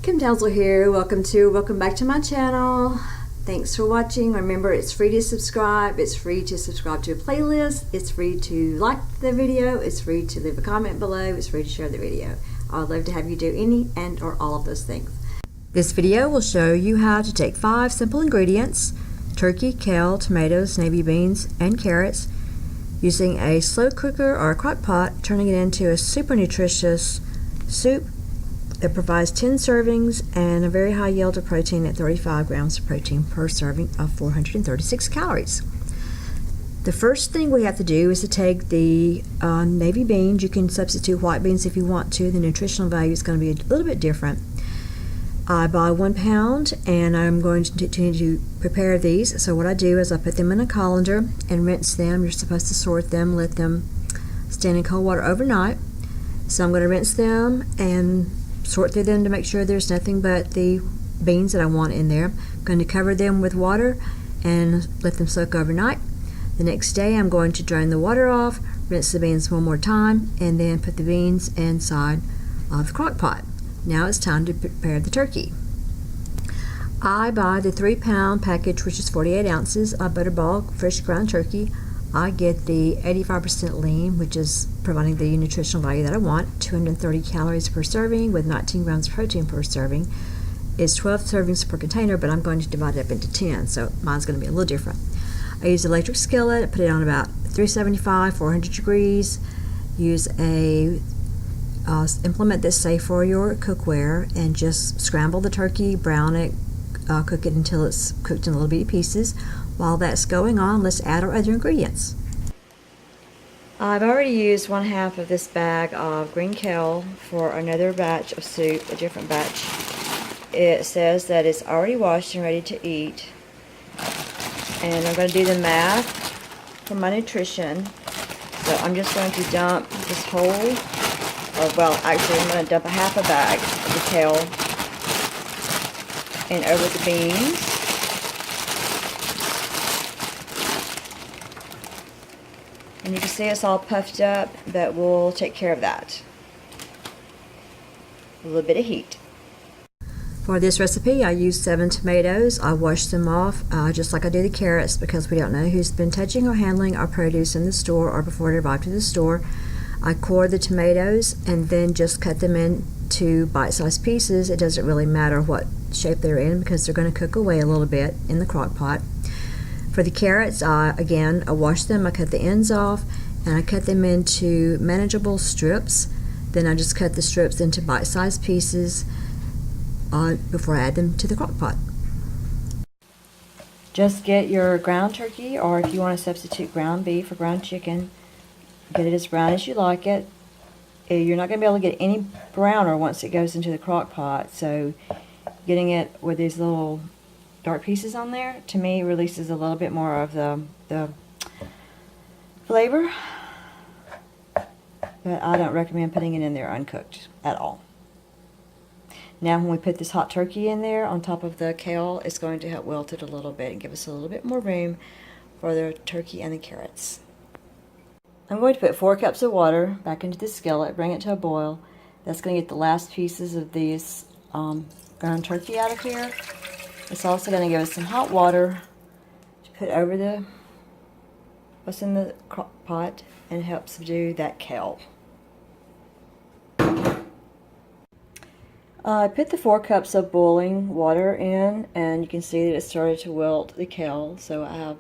Townsel here. Welcome back to my channel. Thanks for watching. Remember, it's free to subscribe. It's free to subscribe to a playlist. It's free to like the video. It's free to leave a comment below. It's free to share the video. I'd love to have you do any and or all of those things. This video will show you how to take 5 simple ingredients: turkey, kale, tomatoes, navy beans, and carrots, using a slow cooker or a crock pot, turning it into a super nutritious soup that provides 10 servings and a very high yield of protein at 35 grams of protein per serving of 436 calories. The first thing we have to do is to take the navy beans. You can substitute white beans if you want to. The nutritional value is going to be a little bit different. I buy 1 pound and I'm going to prepare these. So what I do is I put them in a colander and rinse them. You're supposed to sort them, let them stand in cold water overnight. So I'm going to rinse them and sort through them to make sure there's nothing but the beans that I want in there. I'm going to cover them with water and let them soak overnight. The next day I'm going to drain the water off, rinse the beans one more time, and then put the beans inside of the crock pot. Now it's time to prepare the turkey. I buy the 3-pound package, which is 48 ounces of Butterball fresh ground turkey. I get the 85% lean, which is providing the nutritional value that I want. 230 calories per serving with 19 grams of protein per serving. It's 12 servings per container, but I'm going to divide it up into 10, so mine's going to be a little different. I use an electric skillet, put it on about 375, 400 degrees. Use a implement that's safe for your cookware, and just scramble the turkey, brown it, cook it until it's cooked in little bitty pieces. While that's going on, let's add our other ingredients. I've already used 1/2 of this bag of green kale for another batch of soup, a different batch. It says that it's already washed and ready to eat. And I'm going to do the math for my nutrition. So I'm just going to dump this whole, well, actually I'm going to dump 1/2 bag of the kale and over the beans. And you can see it's all puffed up, but we'll take care of that. A little bit of heat. For this recipe, I used 7 tomatoes. I washed them off just like I do the carrots, because we don't know who's been touching or handling our produce in the store or before it arrived to the store. I core the tomatoes and then just cut them into bite-sized pieces. It doesn't really matter what shape they're in, because they're going to cook away a little bit in the crock pot. For the carrots, again, I washed them, I cut the ends off, and I cut them into manageable strips. Then I just cut the strips into bite-sized pieces before I add them to the crock pot. Just get your ground turkey, or if you want to substitute ground beef or ground chicken, get it as brown as you like it. You're not going to be able to get any browner once it goes into the crock pot, so getting it with these little dark pieces on there, to me, releases a little bit more of the flavor, but I don't recommend putting it in there uncooked at all. Now when we put this hot turkey in there on top of the kale, it's going to help wilt it a little bit and give us a little bit more room for the turkey and the carrots. I'm going to put 4 cups of water back into the skillet, bring it to a boil. That's going to get the last pieces of these ground turkey out of here. It's also going to give us some hot water to put over what's in the crock pot and help subdue that kale. I put the 4 cups of boiling water in, and you can see that it started to wilt the kale, so I have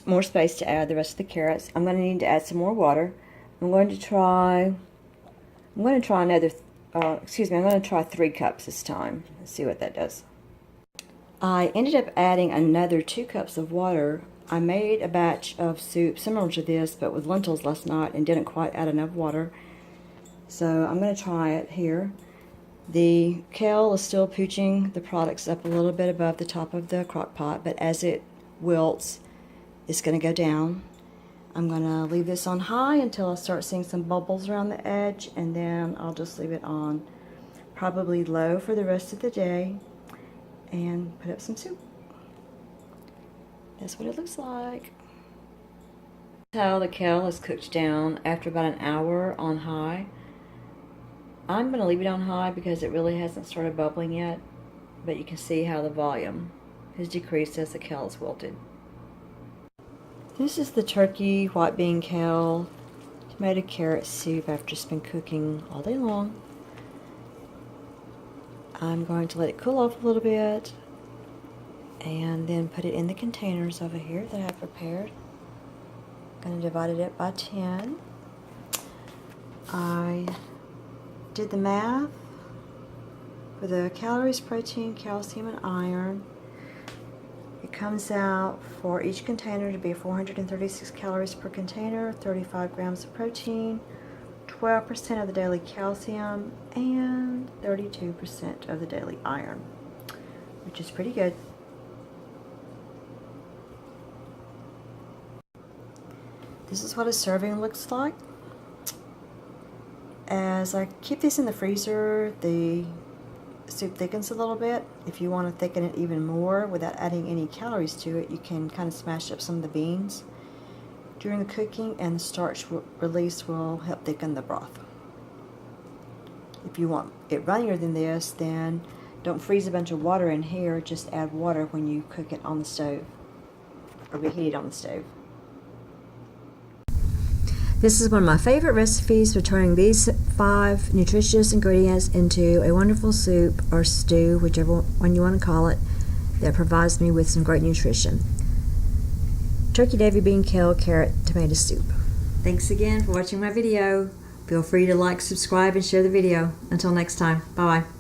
more space to add the rest of the carrots. I'm going to need to add some more water. I'm going to try another I'm going to try 3 cups this time. Let's see what that does. I ended up adding another 2 cups of water. I made a batch of soup similar to this, but with lentils last night, and didn't quite add enough water. So I'm going to try it here. The kale is still pooching the products up a little bit above the top of the crock pot, but as it wilts, it's going to go down. I'm going to leave this on high until I start seeing some bubbles around the edge, and then I'll just leave it on probably low for the rest of the day and put up some soup. That's what it looks like. That's how the kale is cooked down after about an hour on high. I'm going to leave it on high because it really hasn't started bubbling yet, but you can see how the volume has decreased as the kale is wilted. This is the turkey, white bean, kale, tomato, carrot soup after it's been cooking all day long. I'm going to let it cool off a little bit and then put it in the containers over here that I have prepared. I'm going to divide it up by 10. I did the math for the calories, protein, calcium, and iron. It comes out for each container to be 436 calories per container, 35 grams of protein, 12% of the daily calcium, and 32% of the daily iron, which is pretty good. This is what a serving looks like. As I keep these in the freezer, the soup thickens a little bit. If you want to thicken it even more without adding any calories to it, you can kind of smash up some of the beans during the cooking, and the starch release will help thicken the broth. If you want it runnier than this, then don't freeze a bunch of water in here, just add water when you cook it on the stove or reheat it on the stove. This is one of my favorite recipes for turning these 5 nutritious ingredients into a wonderful soup or stew, whichever one you want to call it, that provides me with some great nutrition. Turkey, Davy bean, kale, carrot, tomato soup. Thanks again for watching my video. Feel free to like, subscribe, and share the video. Until next time, bye-bye.